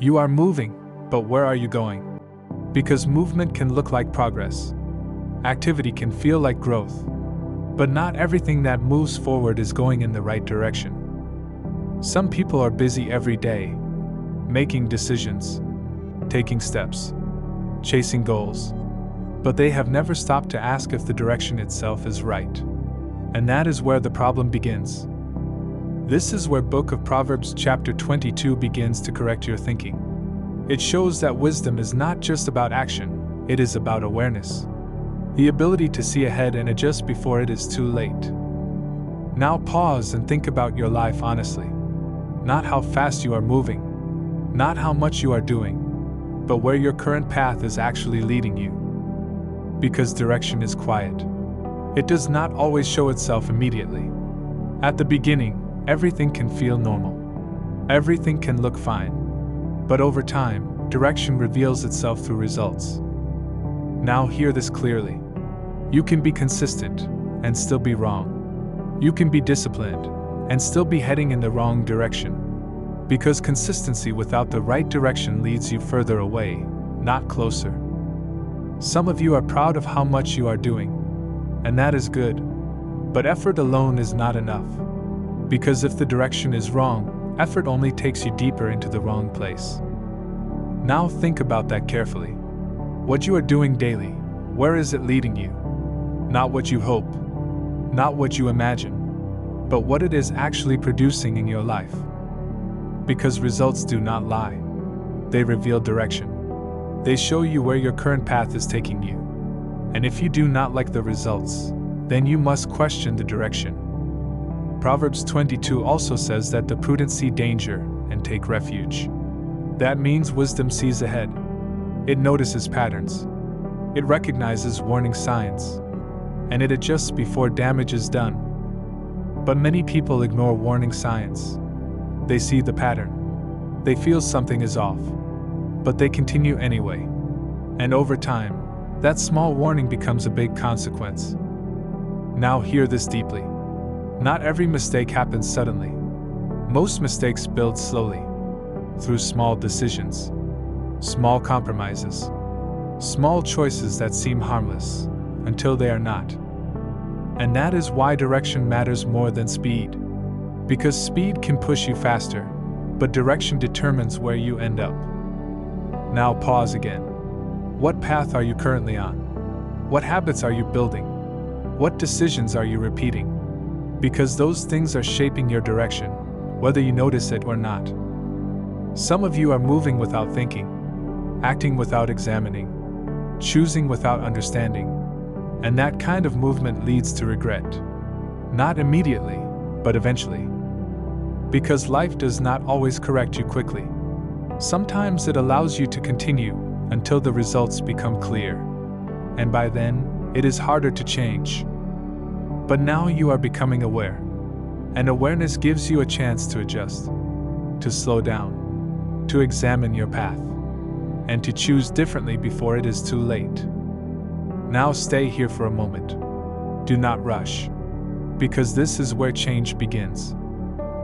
You are moving, but where are you going? Because movement can look like progress. Activity can feel like growth. But not everything that moves forward is going in the right direction. Some people are busy every day, making decisions, taking steps, chasing goals. But they have never stopped to ask if the direction itself is right. And that is where the problem begins. This is where Book of Proverbs chapter 22 begins to correct your thinking. It shows that wisdom is not just about action, it is about awareness. The ability to see ahead and adjust before it is too late. Now pause and think about your life honestly. Not how fast you are moving, not how much you are doing, but where your current path is actually leading you. Because direction is quiet. It does not always show itself immediately. At the beginning, everything can feel normal. Everything can look fine. But over time, direction reveals itself through results. Now hear this clearly. You can be consistent and still be wrong. You can be disciplined and still be heading in the wrong direction. Because consistency without the right direction leads you further away, not closer. Some of you are proud of how much you are doing, and that is good. But effort alone is not enough. Because if the direction is wrong, effort only takes you deeper into the wrong place. Now think about that carefully. What you are doing daily, where is it leading you? Not what you hope, not what you imagine, but what it is actually producing in your life. Because results do not lie. They reveal direction. They show you where your current path is taking you. And if you do not like the results, then you must question the direction. Proverbs 22 also says that the prudent see danger and take refuge. That means wisdom sees ahead. It notices patterns. It recognizes warning signs. And it adjusts before damage is done. But many people ignore warning signs. They see the pattern. They feel something is off. But they continue anyway. And over time, that small warning becomes a big consequence. Now hear this deeply. Not every mistake happens suddenly. Most mistakes build slowly, through small decisions, small compromises, small choices that seem harmless, until they are not. And that is why direction matters more than speed. Because speed can push you faster, but direction determines where you end up. Now pause again. What path are you currently on? What habits are you building? What decisions are you repeating? Because those things are shaping your direction, whether you notice it or not. Some of you are moving without thinking, acting without examining, choosing without understanding, and that kind of movement leads to regret. Not immediately, but eventually. Because life does not always correct you quickly. Sometimes it allows you to continue until the results become clear. And by then, it is harder to change. But now you are becoming aware. And awareness gives you a chance to adjust, to slow down, to examine your path, and to choose differently before it is too late. Now stay here for a moment. Do not rush. Because this is where change begins.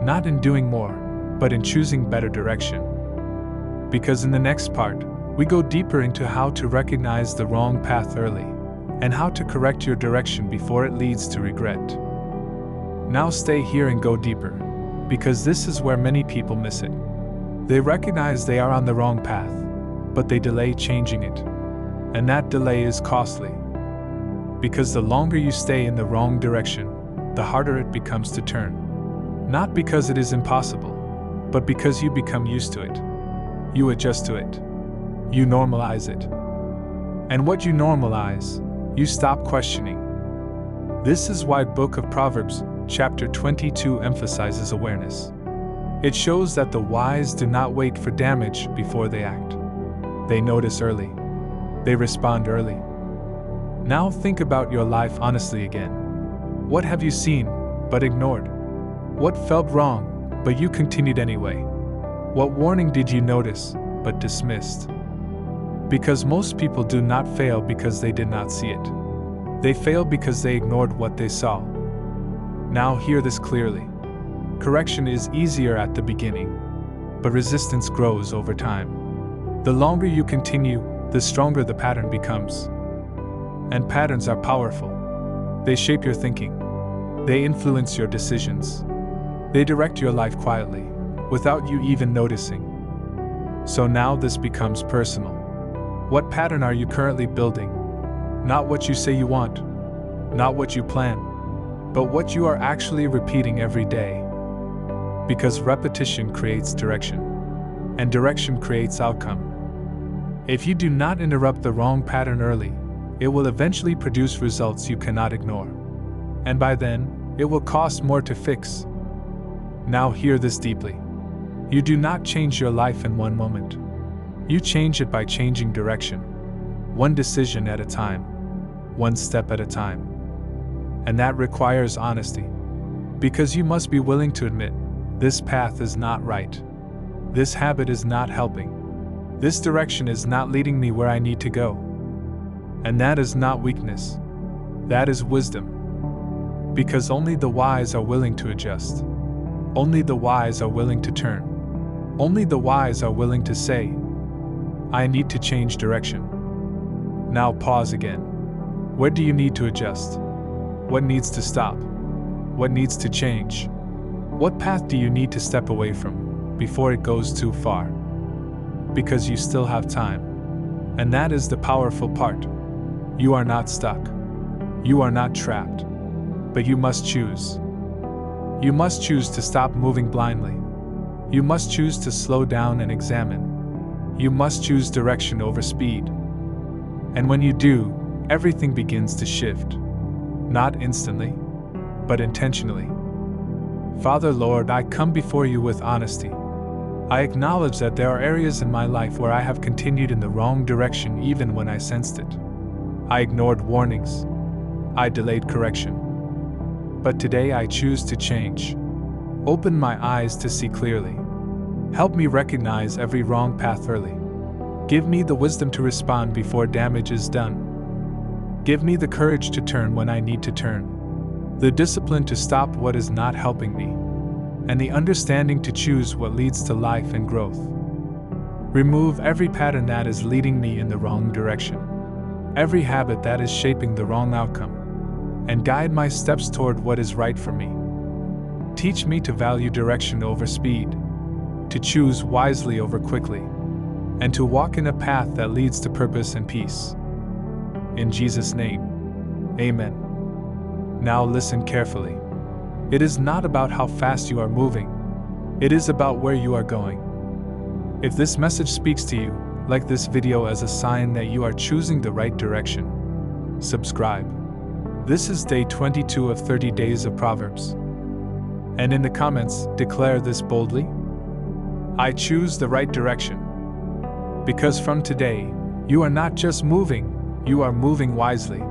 Not in doing more, but in choosing better direction. Because in the next part, we go deeper into how to recognize the wrong path early, and how to correct your direction before it leads to regret. Now stay here and go deeper, because this is where many people miss it. They recognize they are on the wrong path, but they delay changing it. And that delay is costly. Because the longer you stay in the wrong direction, the harder it becomes to turn. Not because it is impossible, but because you become used to it. You adjust to it. You normalize it. And what you normalize, you stop questioning. This is why Book of Proverbs, chapter 22 emphasizes awareness. It shows that the wise do not wait for damage before they act. They notice early. They respond early. Now think about your life honestly again. What have you seen, but ignored? What felt wrong, but you continued anyway? What warning did you notice, but dismissed? Because most people do not fail because they did not see it. They fail because they ignored what they saw. Now hear this clearly. Correction is easier at the beginning. but resistance grows over time. The longer you continue, the stronger the pattern becomes. And patterns are powerful. They shape your thinking. They influence your decisions. They direct your life quietly, without you even noticing. So now this becomes personal. What pattern are you currently building? Not what you say you want, not what you plan, but what you are actually repeating every day. Because repetition creates direction, and direction creates outcome. If you do not interrupt the wrong pattern early, it will eventually produce results you cannot ignore. And by then, it will cost more to fix. Now hear this deeply. You do not change your life in one moment. You change it by changing direction. One decision at a time. One step at a time. And that requires honesty. Because you must be willing to admit, this path is not right. This habit is not helping. This direction is not leading me where I need to go. And that is not weakness. That is wisdom. Because only the wise are willing to adjust. Only the wise are willing to turn. Only the wise are willing to say, I need to change direction. Now pause again. Where do you need to adjust? What needs to stop? What needs to change? What path do you need to step away from before it goes too far? Because you still have time. And that is the powerful part. You are not stuck. You are not trapped. But you must choose. You must choose to stop moving blindly. You must choose to slow down and examine. You must choose direction over speed. And when you do, everything begins to shift. Not instantly, but intentionally. Father Lord, I come before you with honesty. I acknowledge that there are areas in my life where I have continued in the wrong direction even when I sensed it. I ignored warnings. I delayed correction. But today I choose to change. Open my eyes to see clearly. Help me recognize every wrong path early. Give me the wisdom to respond before damage is done. Give me the courage to turn when I need to turn. The discipline to stop what is not helping me. And the understanding to choose what leads to life and growth. Remove every pattern that is leading me in the wrong direction. Every habit that is shaping the wrong outcome. And guide my steps toward what is right for me. Teach me to value direction over speed, to choose wisely over quickly, and to walk in a path that leads to purpose and peace. In Jesus' name, Amen. Now listen carefully. It is not about how fast you are moving. It is about where you are going. If this message speaks to you, like this video as a sign that you are choosing the right direction. Subscribe. This is day 22 of 30 Days of Proverbs. And in the comments, declare this boldly. I choose the right direction. Because from today, you are not just moving, you are moving wisely.